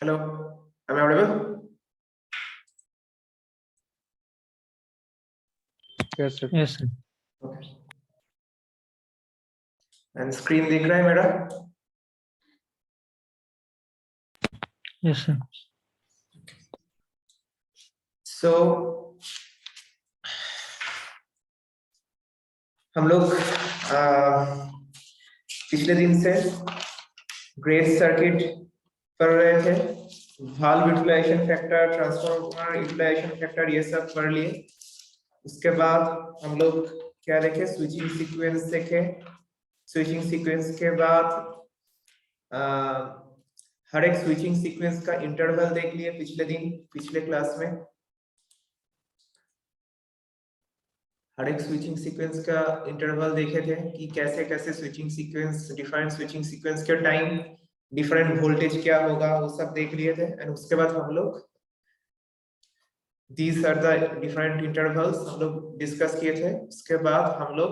Hello, am I audible? Yes, sir. Yes, sir. Okay. And screen दिख रहा है मेरा? Yes, sir. So हम लोग पिछले दिन से ग्रेड सर्किट कर रहे थे, valve utilization factor, transformer utilization factor, ये सब कर लिए। उसके बाद हम लोग क्या देखे? स्विचिंग सीक्वेंस देखे। स्विचिंग सीक्वेंस के बाद हर एक स्विचिंग सीक्वेंस का इंटरवल देख लिए पिछले क्लास में। हर एक स्विचिंग सीक्वेंस का इंटरवल देखे थे कि कैसे कैसे switching sequence, different switching sequence के टाइम डिफरेंट वोल्टेज क्या होगा, वो सब देख लिए थे। एंड उसके बाद हम लोग these are the different intervals हम लोग डिस्कस किए थे। उसके बाद हम लोग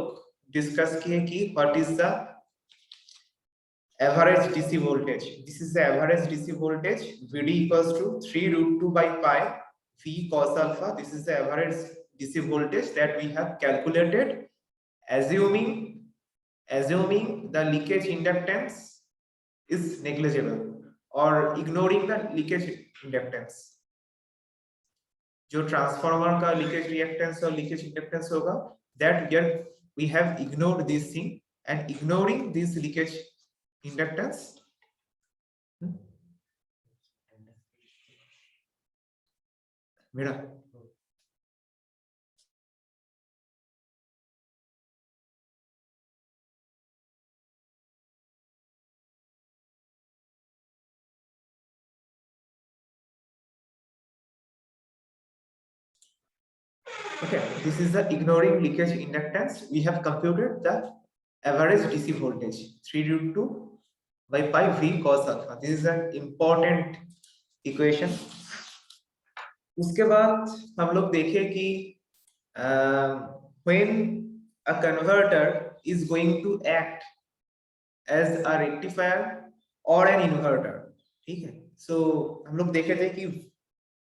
डिस्कस किए कि what is the average DC voltage. This is the average DC voltage. VD equals to 3√2 by pi V cos alpha. This is the average DC voltage that we have calculated, assuming the leakage inductance is negligible or ignoring the leakage inductance. जो transformer का leakage reactance और leakage inductance होगा, that here we have ignored this thing, and ignoring this leakage inductance मेरा okay, this is the ignoring leakage inductance. We have computed the average DC voltage 3√2 by pi V cos alpha. This is an important equation. उसके बाद हम लोग देखे कि when a converter is going to act as a rectifier or an inverter, ठीक है? So हम लोग देखे थे कि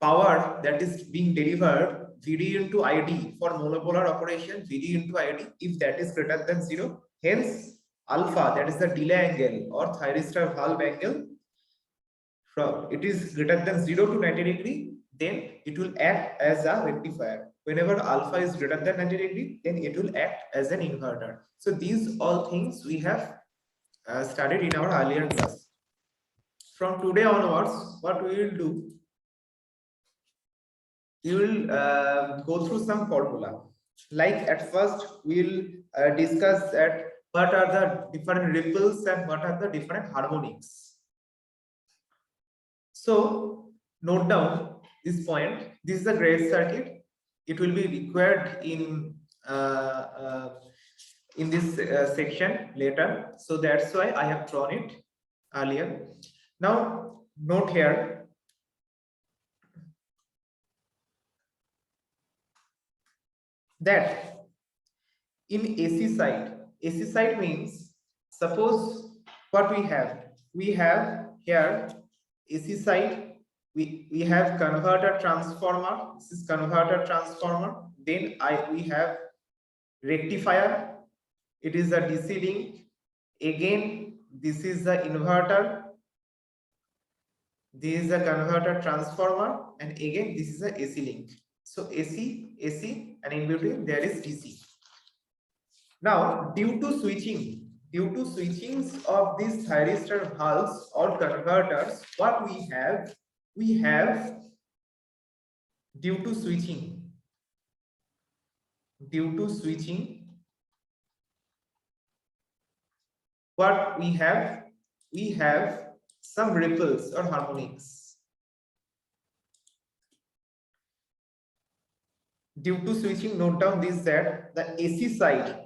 power that is being delivered VD into ID for monopolar operation, VD into ID, if that is greater than 0, hence alpha, that is the delay angle or thyristor valve angle, from it is greater than 0 to 90 degree, then it will act as a rectifier. Whenever alpha is greater than 90 degree, then it will act as an inverter. So these all things we have studied in our earlier class. From today onwards, what we will do, we will go through some formula. Like at first we will discuss that what are the different ripples and what are the different harmonics. So note down this point. This is a gray circuit. It will be required in this section later. So that's why I have drawn it earlier. Now note here, that in AC side means, suppose what we have here AC side, we have converter transformer. This is converter transformer. Then we have rectifier. It is a DC link. Again, this is the inverter. This is a converter transformer, and again this is a AC link. So AC, and in between there is DC. Now, due to switchings of these thyristor valves or converters, what we have due to switching, what we have some ripples or harmonics. Due to switching, note down this, that the AC side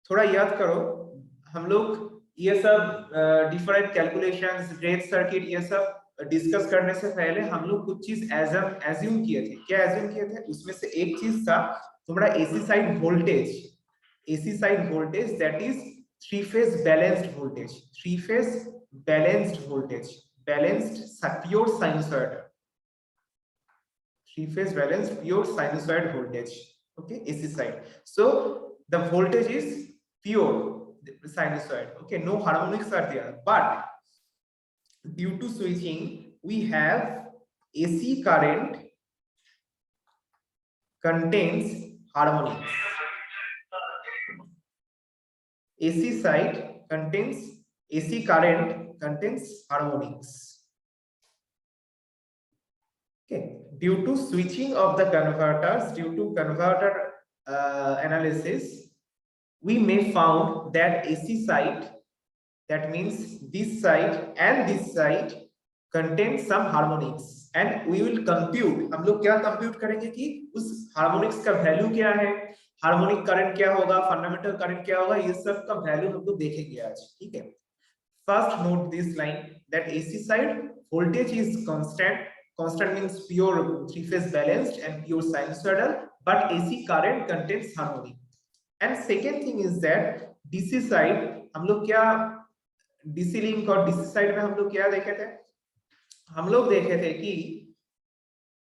थोड़ा याद करो, हम लोग ये सब different calculations, grade circuit, ये सब discuss करने से पहले हम लोग कुछ चीज एज्यूम किए थे। क्या एज्यूम किए थे? उसमें से एक चीज था तुम्हारा AC side voltage, that is three phase balanced balanced voltage, balanced pure sinusoid, three-phase balanced pure sinusoid voltage. Okay, AC side. So the voltage is pure sinusoid. Okay, no harmonics are there. But due to switching, we have AC current contains harmonics. AC side contains AC current contains harmonics. Okay, due to switching of the converters, due to converter analysis, we may found that AC side, that means this side and this side, contains some harmonics, and we will compute. हम लोग क्या compute करेंगे कि उस harmonics का value क्या है, harmonic current क्या होगा, फंडामेंटल करंट क्या होगा, ये सब का वैल्यू हम लोग देखेंगे आज. ठीक है. First note this line that AC side voltage is constant. Constant means pure three-phase balanced and pure sinusoidal, but AC current contains harmonic. And second thing is that DC side हम लोग क्या DC link और DC side में हम लोग क्या देखे थे, हम लोग देखे थे कि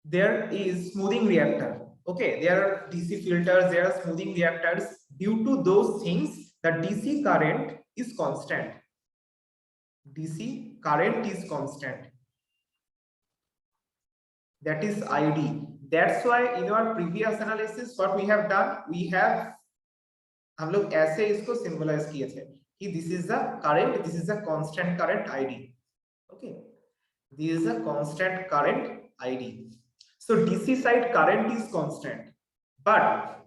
there is smoothing reactor. Okay, there are DC filters, there are smoothing reactors. Due to those things, the DC current is constant. DC current is constant. That is ID. That's why in our previous analysis what we have done, we have हम लोग ऐसे इसको symbolize किए थे कि this is the current, this is the constant current ID. Okay, this is a constant current ID. So DC side current is constant, but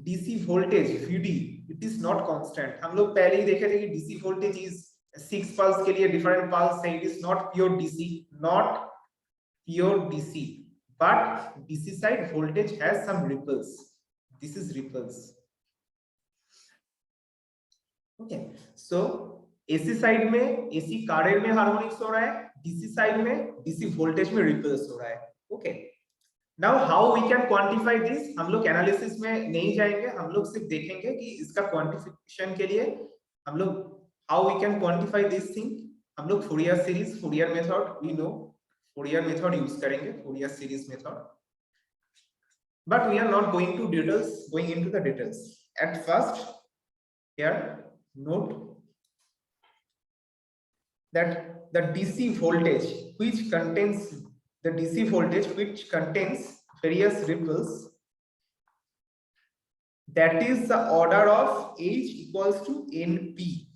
DC voltage VD it is not constant. हम लोग पहले ही देखे थे कि DC voltage is 6 pulse के लिए different pulse है, it is not pure DC, not pure DC, but DC side voltage has some ripples. This is ripples. Okay, so AC side में AC करंट में हार्मोनिक्स हो रहा है, DC side में DC voltage में ripples हो रहा है. Okay, now how we can quantify this. हम लोग एनालिसिस में नहीं जाएंगे, हम लोग सिर्फ देखेंगे कि इसका क्वांटिफिकेशन के लिए हम लोग how we can quantify this thing. हम लोग Fourier series, Fourier method, we know Fourier method use करेंगे, Fourier series method. But we are not going to details, going into the details. At first, here note that the DC voltage which contains various ripples, that is the order of H equals to NP.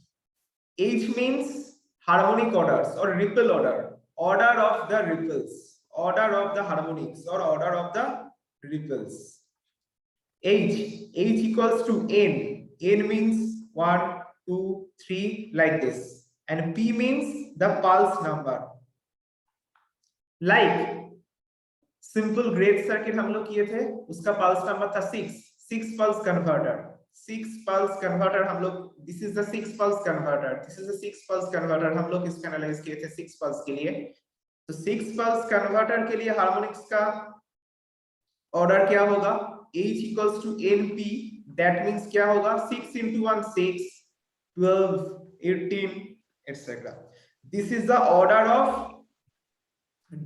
H means harmonic orders or ripple order of the ripples, order of the harmonics or order of the ripples. H equals to N. N means 1, 2, 3 like this, and P means the pulse number. Like simple great circuit हम लोग किए थे, उसका pulse number था 6 pulse converter. 6 pulse converter हम लोग, this is the 6 pulse converter, this is the 6 pulse converter, हम लोग इसका एनालाइज किए थे 6 pulse के लिए. तो 6 pulse converter के लिए हार्मोनिक्स का ऑर्डर क्या होगा, H equals to NP. That means क्या होगा, 6 into 1 6, 12, 18 etc. This is the order of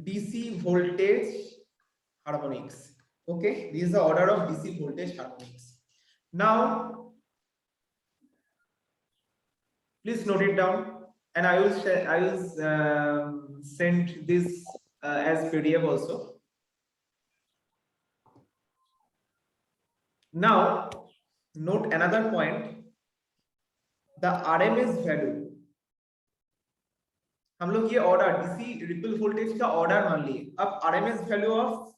DC voltage harmonics. Okay, this is the order of DC voltage harmonics. Now please note it down, and I will share, I will send this as PDF also. Now note another point, the RMS value. हम लोग ये order DC ripple voltage का order मान लिए. अब RMS value of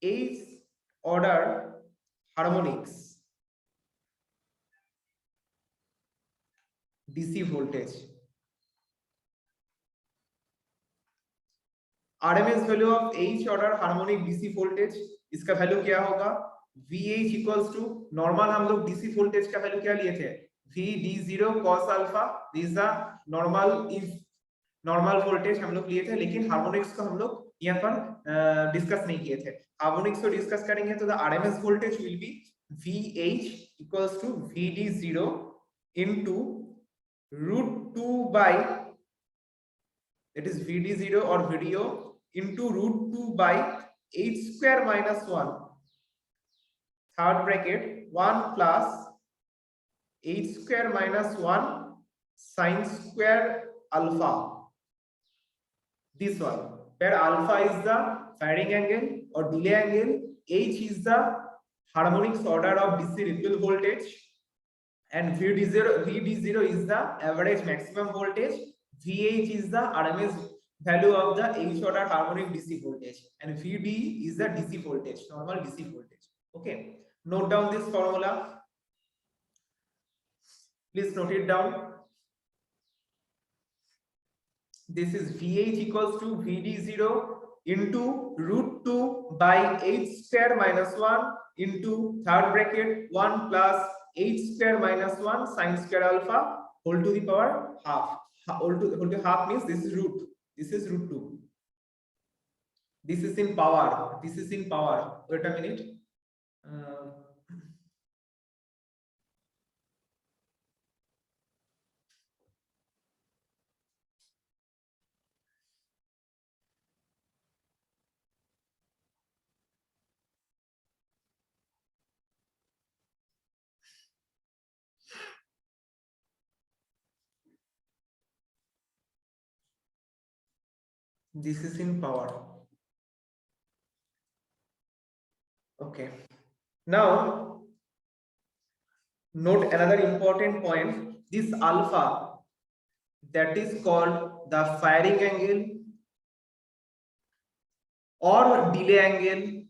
H order harmonics DC voltage, RMS value of H order harmonic DC voltage, इसका value क्या होगा, VH इक्वल्स टू नॉर्मल. हम लोग DC वोल्टेज का वैल्यू क्या लिए थे, VD0 cos alpha. This is the normal, if normal voltage हम लोग लिए थे, लेकिन हार्मोनिक्स को हम लोग यहाँ पर डिस्कस नहीं किए थे. हार्मोनिक्स को डिस्कस करेंगे तो the RMS voltage will be VH equals to VD0 into √2 by, that is VD0 or video, into √2 by h square minus 1, third bracket, 1 plus h square minus 1 sine square alpha. This one, where alpha is the firing angle or delay angle, h is the harmonics order of DC ripple voltage, and VD0 is the average maximum voltage, VH is the RMS value of the H order harmonic DC voltage, and VD is the DC voltage, normal DC voltage. Okay, note down this formula, please note it down. This is VH equals to VD0 into √2 by h square minus 1 into third bracket 1 plus h square minus 1 sine square alpha whole to the power half. Whole to half means this is root. This is √2. This is in power. This is in power. Wait a minute. This is in power. Okay. Now note another important point. This alpha, that is called the firing angle or delay angle.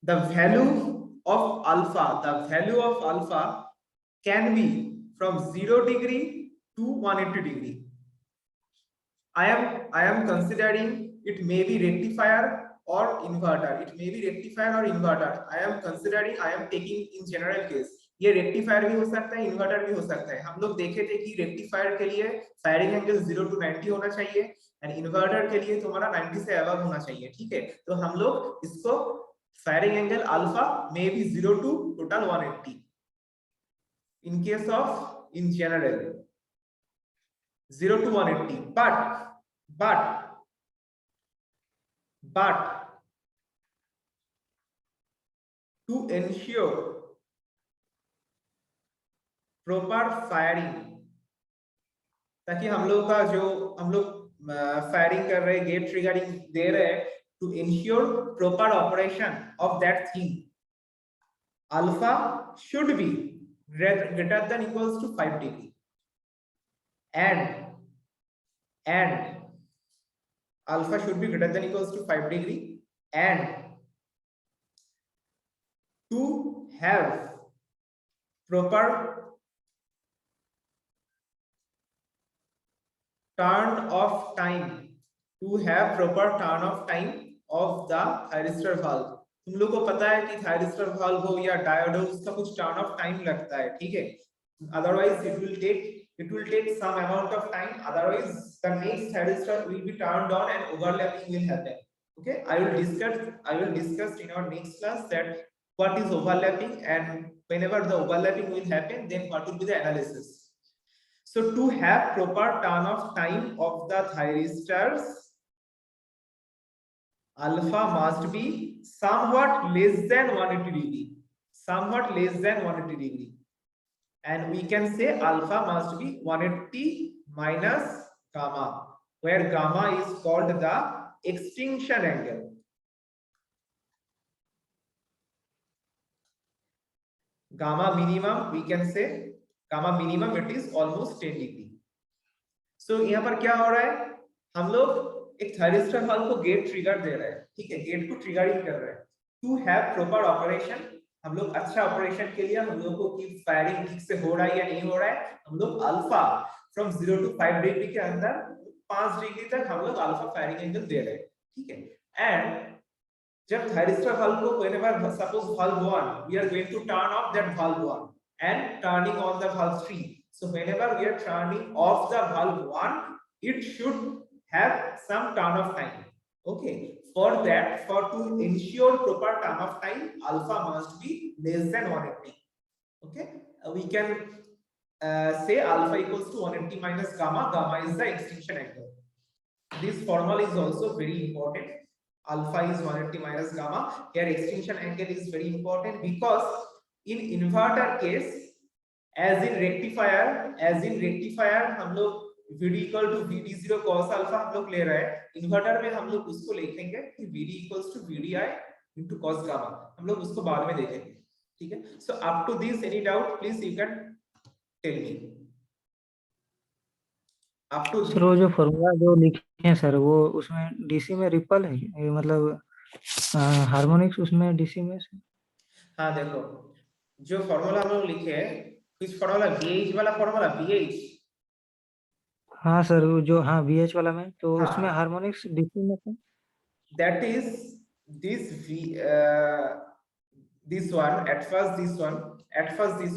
The value of alpha can be from 0 degree to 180 degree. I am considering it may be rectifier or inverter. It may be rectifier or inverter. I am taking in general case. ये rectifier भी हो सकता है, inverter भी हो सकता है. हम लोग देखे थे कि रेक्टिफायर के लिए फायरिंग एंगल 0 to 90 होना चाहिए एंड इन्वर्टर के लिए तुम्हारा 90 से अबव होना चाहिए. ठीक है, तो हम लोग इसको firing angle alpha may be 0 to total 180 in case of in general 0 to 180, but to ensure proper firing, ताकि हम लोग का जो हम लोग फायरिंग कर रहे, गेट ट्रिगरिंग दे रहे, to ensure proper operation of that thing, alpha should be greater than equals to 5 degree and alpha should be greater than equals to 5 degree, and to have proper turn of time, of the thyristor valve. तुम लोगों को पता है कि thyristor valve हो या diode हो, उसका कुछ turn of time लगता है. ठीक है, otherwise it will take some amount of time, otherwise the next thyristor will be turned on and overlapping will happen. Okay, I will discuss in our next class that what is overlapping, and whenever the overlapping will happen, then what will be the analysis. So to have proper turn of time of the thyristors, alpha must be somewhat less than 180 degree, and we can say alpha must be 180 minus gamma, where gamma is called the extinction angle. Gamma minimum, we can say gamma minimum, it is almost 10 degree. So यहाँ पर क्या हो रहा है, हम लोग एक thyristor valve को गेट ट्रिगर दे रहे हैं. ठीक है, गेट को ट्रिगरिंग कर रहे हैं. टू हैव प्रॉपर ऑपरेशन, हम लोग अच्छा ऑपरेशन के लिए हम लोगों को की फायरिंग ठीक से हो रहा है या नहीं हो रहा है, हम लोग अल्फा फ्रॉम 0 to 5 डिग्री के अंदर 5 डिग्री तक हम लोग अल्फा फायरिंग एंगल दे रहे हैं. ठीक है, एंड जब थायरिस्टर वाल्व को whenever suppose valve 1, we are going to turn off that valve 1 and turning on the valve 3. So whenever we are turning off the valve 1, it should have some turn of time. Okay, for to ensure proper turn of time, alpha must be less than 180. Okay, we can say alpha equals to 180 minus gamma. Gamma is the extinction angle. This formula is also very important. Alpha is 180 minus gamma. Here extinction angle is very important because in inverter case, as in rectifier हम लोग VD equal to VD0 cos alpha हम लोग ले रहे हैं. Inverter में हम लोग उसको लिखेंगे कि VD equals to VDI into cos gamma. हम लोग उसको बाद में देखेंगे. ठीक है. So up to this, any doubt, please you can tell me. Up to sir वो जो फॉर्मूला जो लिखे हैं सर वो उसमें डीसी में रिपल है ये मतलब हार्मोनिक्स उसमें डीसी में से? हाँ देखो जो फॉर्मूला हम लोग लिखे हैं किस फॉर्मूला VH वाला फॉर्मूला VH. हाँ सर वो जो हाँ बीएच वाला में तो हाँ. उसमें हार्मोनिक्स डीसी में था. That is this this one at first this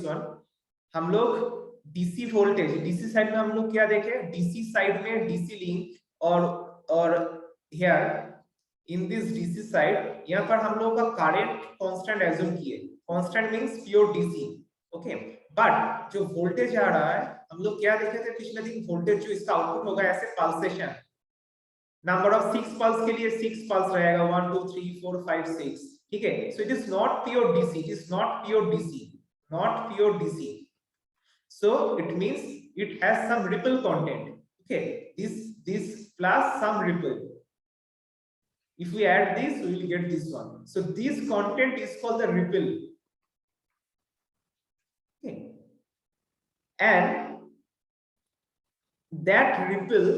one हम लोग डीसी वोल्टेज डीसी साइड में हम लोग क्या देखे डीसी साइड में डीसी लिंक और here in this DC side यहाँ पर हम लोग का करंट कांस्टेंट एज्यूम किए. Constant means pure DC. Okay but जो वोल्टेज आ रहा है हम लोग क्या देखे थे पिछले दिन वोल्टेज जो इसका आउटपुट होगा ऐसे पल्सेशन नंबर ऑफ 6 पल्स के लिए 6 पल्स रहेगा 1 2 3 4 5 6. ठीक है. So it is not pure DC. It is not pure DC. So it means it has some ripple content. Okay, this plus some ripple. If we add this, we will get this one. So this content is called the ripple. Okay, and that ripple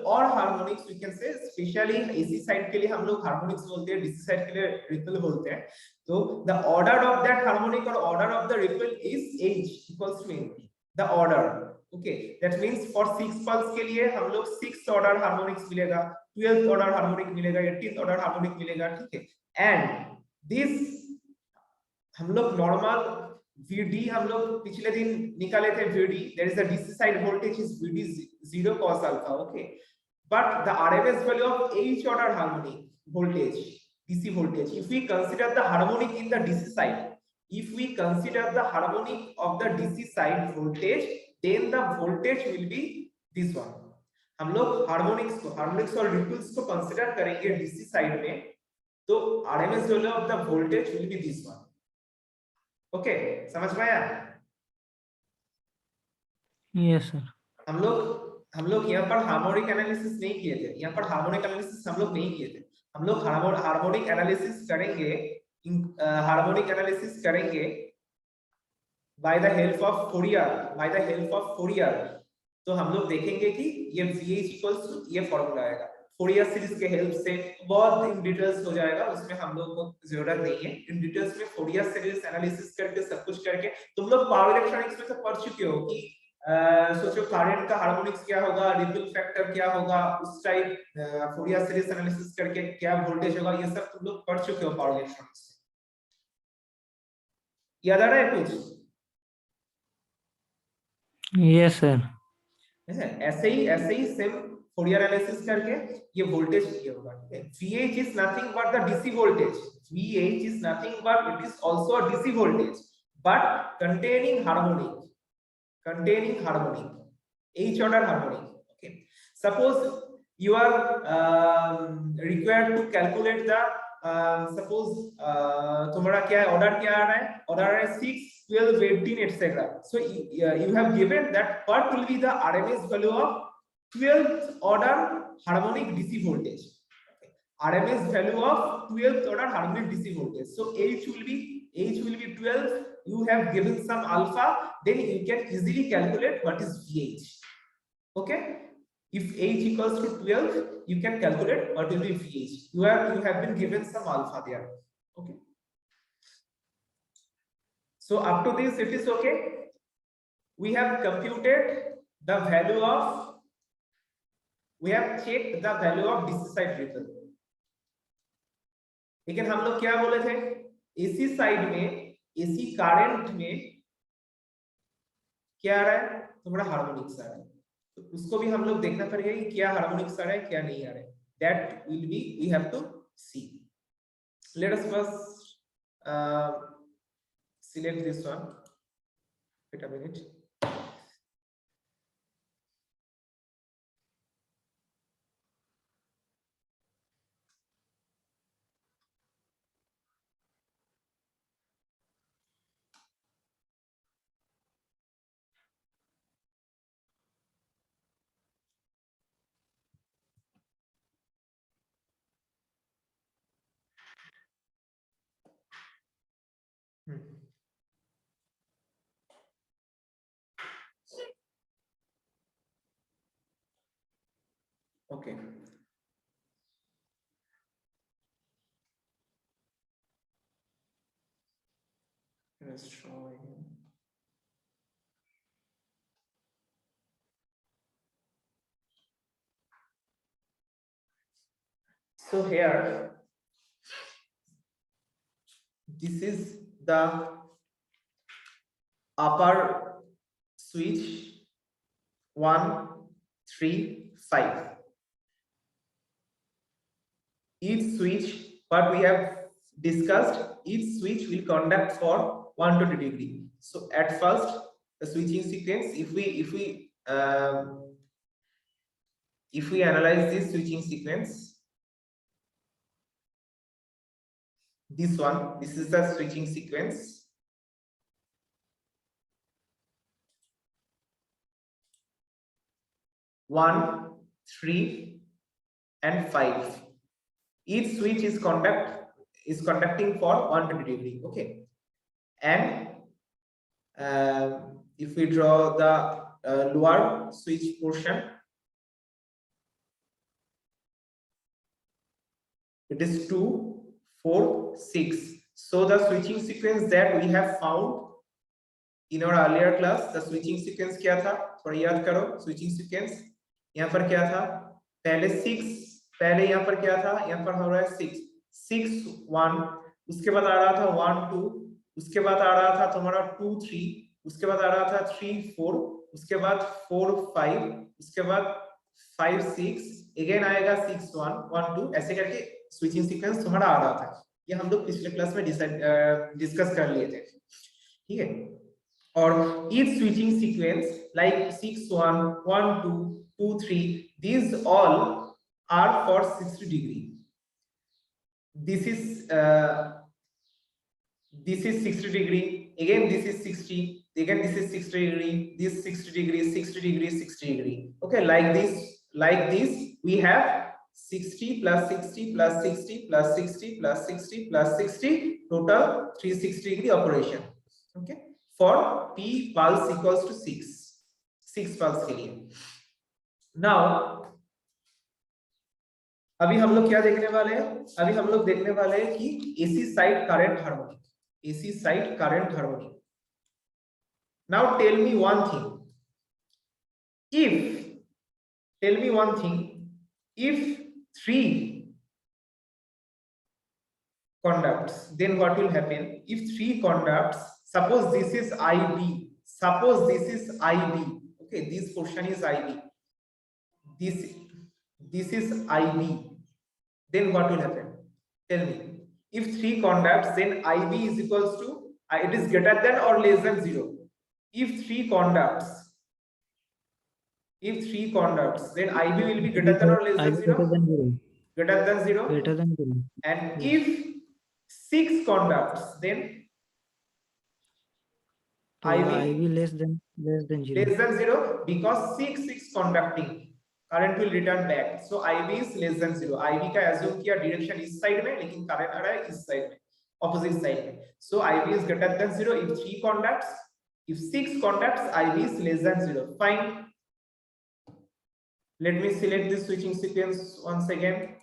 or harmonics we can say, especially AC side के लिए हम लोग harmonics बोलते हैं, DC side के लिए ripple बोलते हैं. So the order of that harmonic or order of the ripple is H equals to NP. The order. Okay, that means for 6 pulse के लिए हम लोग 6th order harmonics मिलेगा, 12th order harmonic मिलेगा, 18th order harmonic मिलेगा. ठीक है. And this हम लोग normal VD हम लोग पिछले दिन निकाले थे VD. There is a DC side voltage is VD0 cos alpha. Okay, but the RMS value of H order harmonic voltage, DC voltage, if we consider the harmonic in the DC side, if we consider the harmonic of the DC side voltage, then the voltage will be this one. हम लोग harmonics और ripples को consider करेंगे DC side में तो RMS value of the voltage will be this one. Okay समझ में आया? Yes sir. हम लोग यहाँ पर हार्मोनिक एनालिसिस नहीं किए थे. यहाँ पर हार्मोनिक एनालिसिस हम लोग नहीं किए थे. हम लोग हार्मोनिक एनालिसिस करेंगे by the help of Fourier. तो हम लोग देखेंगे कि ये VH इक्वल्स टू ये फॉर्मूला आएगा फोरियर सीरीज के हेल्प से. बहुत इन डिटेल्स हो जाएगा उसमें हम लोग को जरूरत नहीं है. इन डिटेल्स में फोरियर सीरीज एनालिसिस करके सब कुछ करके तुम लोग पावर इलेक्ट्रॉनिक्स में तो पढ़ चुके हो कि सोचो करंट का हार्मोनिक्स क्या होगा, रिपल फैक्टर क्या होगा, उस टाइप फोरियर सीरीज एनालिसिस करके क्या वोल्टेज होगा, ये सब तुम लोग पढ़ चुके हो पावर इलेक्ट्रॉनिक्स में. याद आ रहा है कुछ? Yes sir. ऐसे ही सेम फोरियर एनालिसिस करके ये वोल्टेज ये होगा. ठीक है. VH is nothing but the DC voltage. VH is nothing but it is also a DC voltage but containing harmonic. H order harmonic. Okay. Suppose you are required to calculate the suppose तुम्हारा क्या है order क्या आ रहा है? Order आ रहा है 6 12 18 etc. So you have given that what will be the RMS value of 12th order harmonic DC voltage. Okay. RMS value of 12th order harmonic DC voltage. So H will be 12. You have given some alpha, then you can easily calculate what is VH. Okay. If H equals to 12, you can calculate what will be VH. You have been given some alpha there. Okay. So up to this it is okay. We have computed the value of, we have checked the value of DC side ripple. लेकिन हम लोग क्या बोले थे? AC side में AC current में क्या आ रहा है? तुम्हारा हार्मोनिक्स आ रहा है. तो उसको भी हम लोग देखना पड़ेगा कि क्या हार्मोनिक्स आ रहा है क्या नहीं आ रहा है. That will be we have to see. Let us first select this one. Wait a minute. Okay. Destroy. So here, this is the upper switch 1, 3, 5. Each switch, what we have discussed, each switch will conduct for 120 degree. So at first, the switching sequence, if we analyze this switching sequence, this is the switching sequence. One, 3, and 5. Each switch is conducting for 120 degree. Okay, and if we draw the lower switch portion, it is 2, 4, 6. So the switching sequence that we have found in our earlier class, the switching sequence क्या था, थोड़ा याद करो. Switching sequence यहाँ पर क्या था, पहले 6, पहले यहाँ पर क्या था, यहाँ पर हो रहा है 6, 6, 1, उसके बाद आ रहा था 1, 2, उसके बाद आ रहा था तुम्हारा 2, 3, उसके बाद आ रहा था 3, 4, उसके बाद 4, 5, उसके बाद 5, 6, अगेन आएगा 6, 1, 1, 2, ऐसे करके स्विचिंग सीक्वेंस तुम्हारा आ रहा था. ये हम लोग पिछले क्लास में डिस्कस कर लिए थे. ठीक है. Or each switching sequence like 6, 1, 1, 2, 2, 3, these all are for 60 degree. This is 60 degree, again this is 60, again this is 60 degree, this 60 degree, 60 degree, 60 degree. Okay, like this we have 60 plus 60 plus 60 plus 60 plus 60 plus 60, total 360 degree operation. Okay, for p pulse equals to 6 pulse के लिए. Now अभी हम लोग क्या देखने वाले हैं, अभी हम लोग देखने वाले हैं कि AC side current harmonic, AC side current harmonic. Now tell me one thing, if 3 conducts, then what will happen? If 3 conducts, suppose this is IB, okay, this portion is IB, this is IB, then what will happen? Tell me. If 3 conducts, then IB is equals to, it is greater than or less than 0. If 3 conducts, then IB will be greater than or less than 0? Greater than 0. Greater than 0. And if 6 conducts, then IB less than 0. Less than 0, because 6 conducting, current will return back. So IB is less than 0. IB का assume किया direction इस side में, लेकिन current आ रहा है इस side में, opposite side में. So IB is greater than 0 if 3 conducts. If 6 conducts, IB is less than 0. Fine. Let me select this switching sequence once again.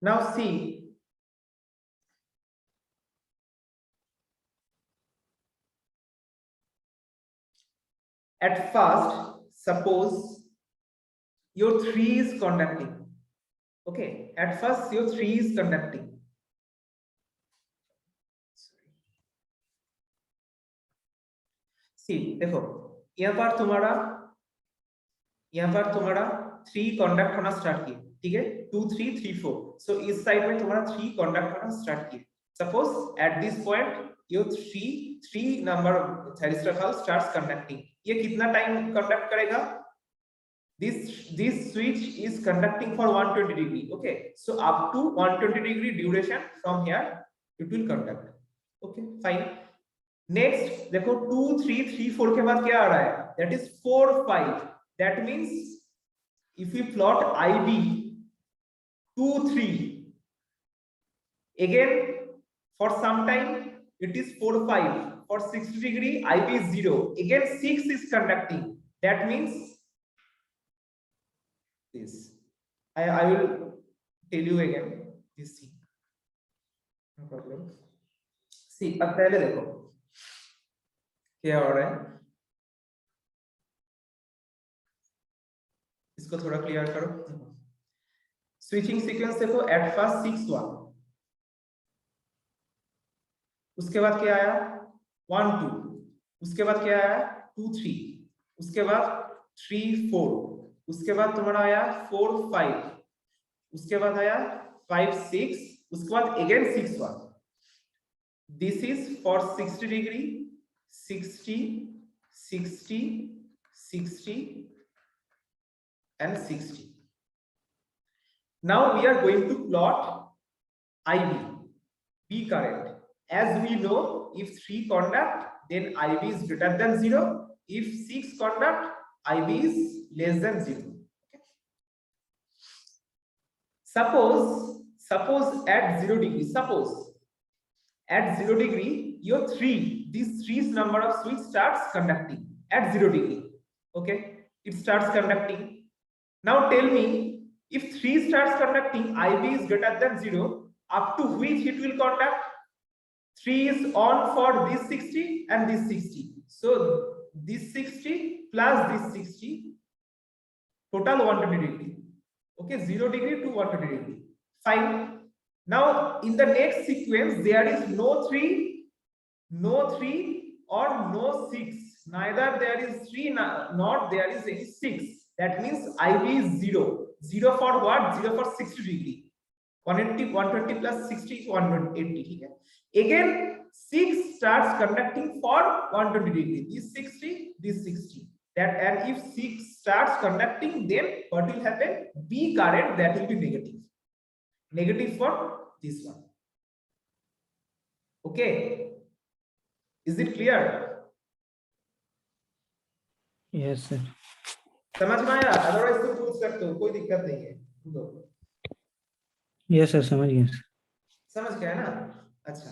Now see, at first, suppose your 3 is conducting. Okay, at first your 3 is conducting. See, देखो यहाँ पर तुम्हारा यहाँ पर तुम्हारा 3 conduct होना start किए, ठीक है, 2 3 3 4। सो इस साइड में तुम्हारा 3 कंडक्ट होना स्टार्ट किए। Suppose at this point your 3 number thyristor starts conducting. ये कितना टाइम कंडक्ट करेगा? This switch is conducting for 120 degree. Okay, so up to 120 degree duration from here it will conduct. Okay, fine. Next देखो 2 3 3 4 के बाद क्या आ रहा है? That is 4 5. That means if we plot IB 2 3 again for some time it is 4 5. For 60 degree IB is 0. Again 6 is conducting. That means this. I will tell you again this thing. No problem. See, अब पहले देखो क्या हो रहा है, इसको थोड़ा clear करो। स्विचिंग सीक्वेंस देखो, एट फर्स्ट 6 1, उसके बाद क्या आया 1 2, उसके बाद क्या आया 2 3, उसके बाद 3 4, उसके बाद तुम्हारा आया 4 5, उसके बाद आया 5 6, उसके बाद again 6 1। This is for 60 degree 60 60 60 and 60. Now we are going to plot IB, B current. As we know, if 3 conduct, then IB is greater than 0. If 6 conduct, IB is less than 0. Okay. Suppose at 0 degree, suppose at 0 degree, your 3, this 3's number of switch starts conducting at 0 degree. Okay, it starts conducting. Now tell me, if 3 starts conducting, IB is greater than 0, up to which it will conduct? 3 is on for this 60 and this 60. So this 60 plus this 60, total 120 degree. Okay, 0 degree to 120 degree. Fine. Now in the next sequence, there is no 3 or no 6. Neither there is 3 nor there is any 6. That means IB is 0. 0 for what? 0 for 60 degree. 120 plus 60 is 180. ठीक है? Again 6 starts conducting for 120 degree. This 60, this 60. That, and if 6 starts conducting, then what will happen? B current that will be negative. Negative for this one. Okay. Is it clear? Yes sir. समझ में आया? Otherwise तुम पूछ सकते हो, कोई दिक्कत नहीं है। यस सर, समझ गए सर। समझ गया ना? अच्छा,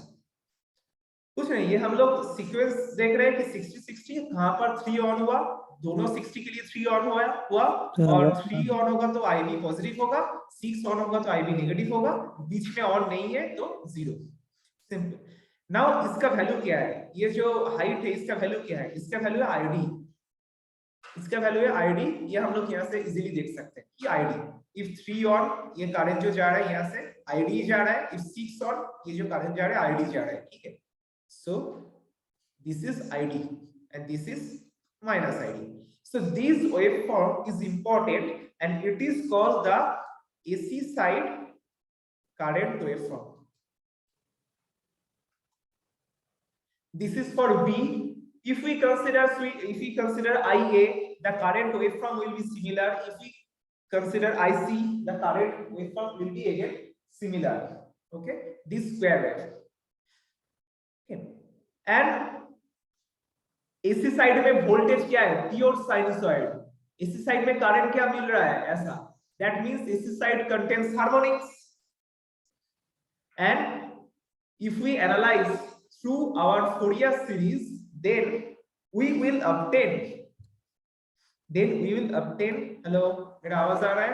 कुछ नहीं, ये हम लोग सीक्वेंस देख रहे हैं कि 60 60 कहां पर 3 ऑन हुआ, दोनों 60 के लिए 3 ऑन हुआ और 3 ऑन होगा तो IB पॉजिटिव होगा, 6 ऑन होगा तो IB नेगेटिव होगा, बीच में ऑन नहीं है तो 0। सिंपल। नाउ इसका वैल्यू क्या है? ये जो हाइट है इसका वैल्यू क्या है? इसका वैल्यू है ID। इसका वैल्यू है ID। ये हम लोग यहाँ से इजीली देख सकते हैं कि ID, if 3 ऑन, ये करंट जो जा रहा है यहाँ से ID जा रहा है, if 6 ऑन, ये जो करंट जा रहा है ID जा रहा है, ठीक है। So this is ID and this is minus ID. So this waveform is important and it is called the AC side current waveform. This is for B. If we consider IA, the current waveform will be similar. If we consider IC, the current waveform will be again similar. Okay, this square wave. Okay. And AC side में voltage क्या है? Pure sinusoid. AC side में current क्या मिल रहा है? ऐसा। That means AC side contains harmonics. And if we analyze through our Fourier series, then we will obtain. Hello, मेरा आवाज आ रहा है?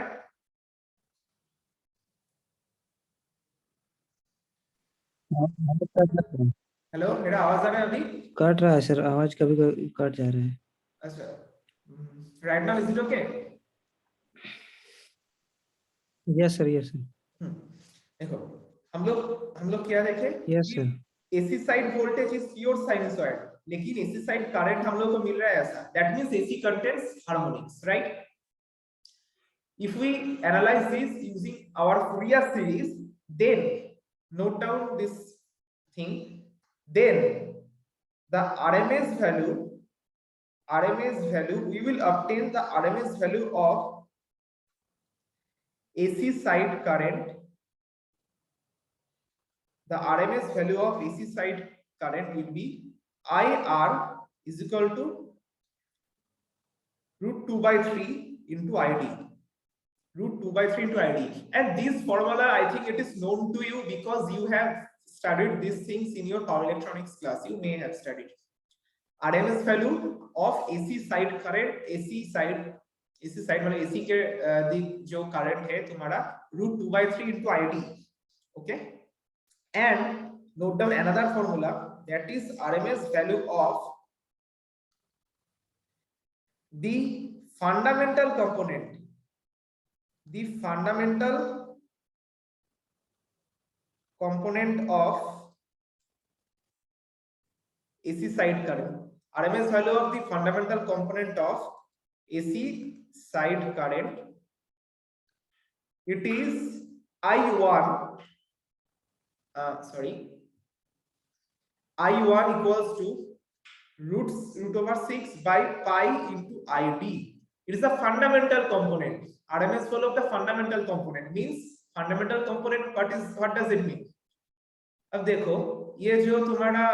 हेलो, मेरा आवाज आ रहा है? अभी कट रहा है सर, आवाज कभी कभी कट जा रहा है। अच्छा, right now is it okay? Yes sir, yes sir. देखो हम लोग क्या देखे? Yes sir. AC side voltage is pure sinusoid, लेकिन AC साइड करंट हम लोग को मिल रहा है ऐसा। That means AC contains harmonics, right? If we analyze this using our Fourier series, then note down this thing, then the RMS value, we will obtain the RMS value of AC side current. The RMS value of AC side current will be IR is equal to root 2 by 3 into ID. Root 2 by 3 into ID. And this formula, I think it is known to you because you have studied these things in your power electronics class. You may have studied. RMS value of AC side current, AC side मतलब AC के जो current है तुम्हारा root 2 by 3 into ID. Okay. And note down another formula, that is RMS value of the fundamental component, of AC side current. RMS value of the fundamental component of AC side current, it is I1 equals to root over 6 by pi into ID. It is the fundamental component. RMS value of the fundamental component means fundamental component. What does it mean? अब देखो ये जो तुम्हारा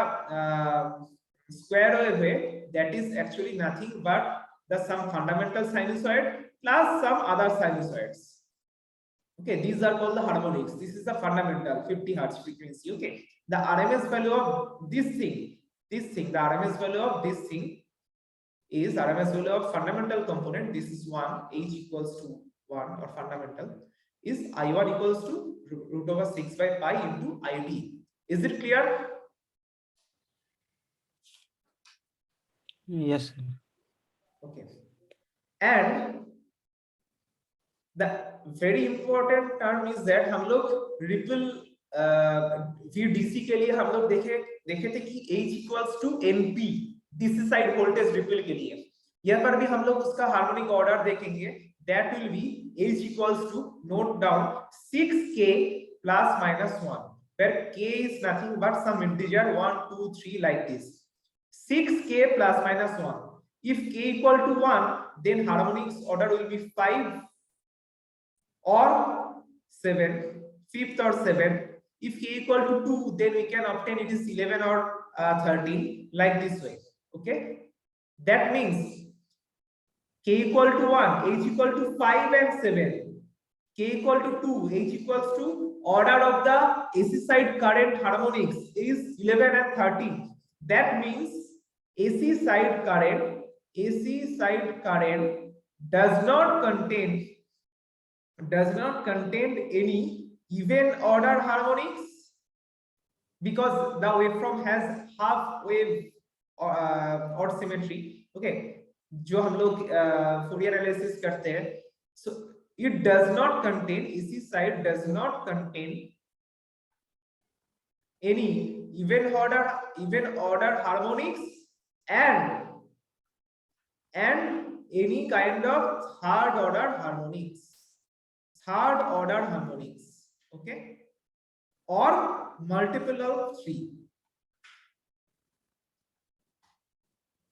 square wave है, that is actually nothing but the some fundamental sinusoid plus some other sinusoids. Okay, these are called the harmonics. This is the fundamental 50 Hz frequency. Okay, the RMS value of this thing, the RMS value of this thing is RMS value of fundamental component. This is 1, H equals to 1 or fundamental, is I1 equals to root over 6 by pi into ID. Is it clear? Yes, sir. Okay. And the very important term is that हम लोग ripple VDC के लिए हम लोग देखे थे कि H equals to NP DC side voltage ripple के लिए. यहाँ पर भी हम लोग उसका हार्मोनिक ऑर्डर देखेंगे. That will be H equals to, note down, 6k plus minus 1, where k is nothing but some integer 1, 2, 3 like this. 6k plus minus 1. If k equal to 1, then harmonics order will be 5 or 7, fifth or 7. If k equal to 2, then we can obtain it is 11 or 13 like this way. Okay, that means k equal to 1, H equal to 5 and 7, k equal to 2, H equals to order of the AC side current harmonics is 11 and 13. That means AC side current does not contain any even order harmonics, because the waveform has half wave odd symmetry. Okay, जो हम लोग Fourier analysis करते हैं, so it does not contain, AC side does not contain any even order harmonics and any kind of third order harmonics, okay, or multiple of 3.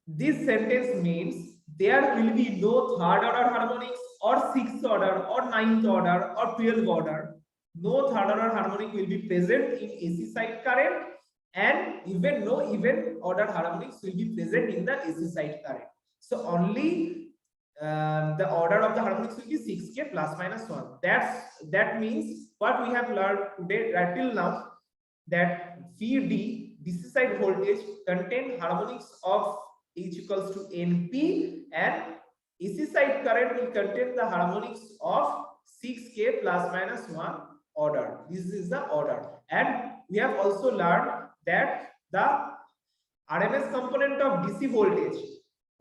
This sentence means there will be no third order harmonics or 6th order or 9th order or 12th order. No third order harmonic will be present in AC side current, and even no even order harmonics will be present in the AC side current. So only the order of the harmonics will be 6k plus minus 1. That means what we have learned today right till now, that VD DC side voltage contain harmonics of H equals to NP, and AC side current will contain the harmonics of 6k plus minus 1 order. This is the order. And we have also learned that the RMS component of DC voltage,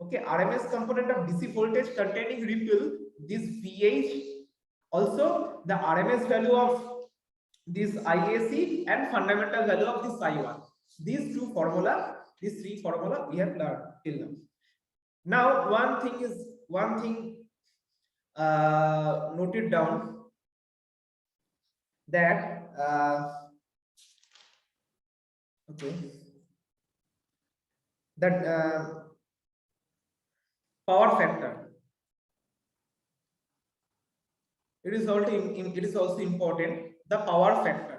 okay, RMS component of DC voltage containing ripple, this VH, also the RMS value of this IAC and fundamental value of this I1. These three formula we have learned till now. Now one thing note it down that okay, that power factor, it is also important, the power factor.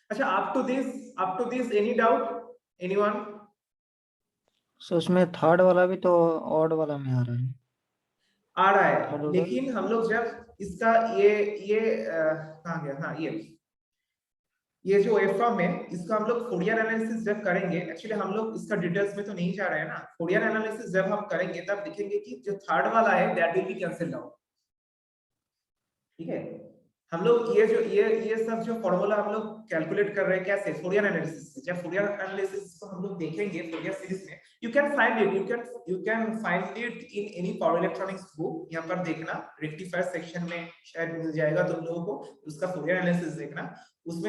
अच्छा, up to this any doubt, anyone? सो उसमें third वाला भी तो odd वाला में आ रहा है, आ रहा थर्ड है, ऑर्डर। लेकिन हम लोग जब इसका ये कहाँ गया, हाँ ये जो वेवफॉर्म है, इसका हम लोग फोरियर एनालिसिस जब करेंगे, एक्चुअली हम लोग इसका डिटेल्स में तो नहीं जा रहे हैं ना, फोरियर एनालिसिस जब हम करेंगे तब देखेंगे कि जो थर्ड वाला है that will be cancelled out, ठीक है। हम लोग ये सब जो फॉर्मूला हम लोग कैलकुलेट कर रहे हैं कैसे, फोरियर एनालिसिस से। जब फोरियर एनालिसिस को हम लोग देखेंगे फोरियर सीरीज में, you can find it in any power electronics book, यहाँ पर देखना रेक्टिफायर सेक्शन में शायद मिल जाएगा तुम लोगों को, उसका फोरियर एनालिसिस देखना, उसमें